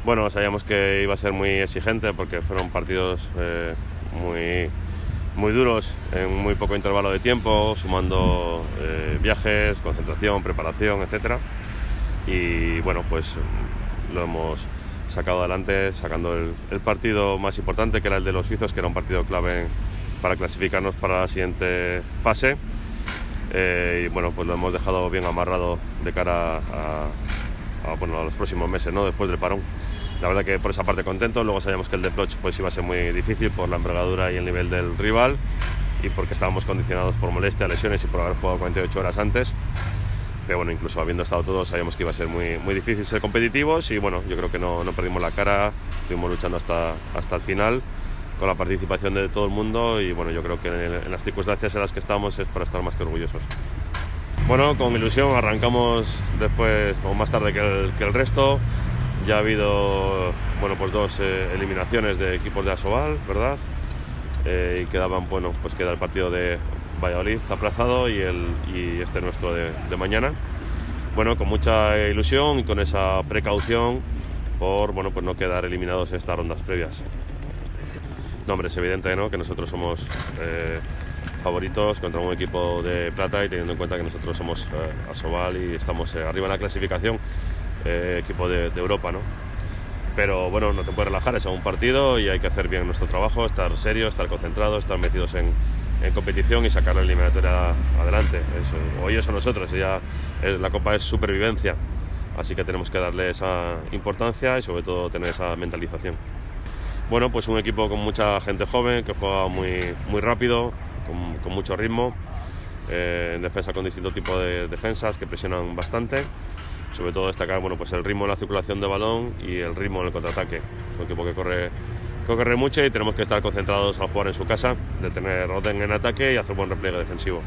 Bueno, sabíamos que iba a ser muy exigente porque fueron partidos muy duros en muy poco intervalo de tiempo, sumando viajes, concentración, preparación, etcétera. Y bueno, pues lo hemos sacado adelante, sacando el partido más importante, que era el de los suizos, que era un partido clave para clasificarnos para la siguiente fase. Y bueno, pues lo hemos dejado bien amarrado de cara a los próximos meses, ¿no? Después del parón. La verdad que por esa parte contento. Luego sabíamos que el de Ploch pues iba a ser muy difícil por la envergadura y el nivel del rival, y porque estábamos condicionados por molestias, lesiones y por haber jugado 48 horas antes. Pero bueno, incluso habiendo estado todos, sabíamos que iba a ser muy difícil ser competitivos, y bueno, yo creo que no perdimos la cara, estuvimos luchando hasta el final con la participación de todo el mundo, y bueno, yo creo que en las circunstancias en las que estamos es para estar más que orgullosos. Bueno, con ilusión arrancamos después o más tarde que el resto. Ya ha habido pues dos eliminaciones de equipos de Asobal, ¿verdad? Y quedaban, pues queda el partido de Valladolid aplazado y este nuestro de mañana. Bueno, con mucha ilusión y con esa precaución por pues no quedar eliminados en estas rondas previas. No, hombre, es evidente, ¿no?, que nosotros somos favoritos contra un equipo de plata, y teniendo en cuenta que nosotros somos Asobal y estamos arriba en la clasificación, equipo de Europa, ¿no? Pero bueno, no te puedes relajar, es un partido y hay que hacer bien nuestro trabajo, estar serio, estar concentrado, estar metidos en competición y sacar la eliminatoria adelante. O ellos o nosotros, la Copa es supervivencia, así que tenemos que darle esa importancia y sobre todo tener esa mentalización. Bueno, pues un equipo con mucha gente joven que juega muy rápido, con mucho ritmo, en defensa con distintos tipos de defensas que presionan bastante. Sobre todo destacar pues el ritmo en la circulación de balón y el ritmo en el contraataque. Un equipo que corre mucho, y tenemos que estar concentrados al jugar en su casa, de tener orden en ataque y hacer buen repliegue defensivo.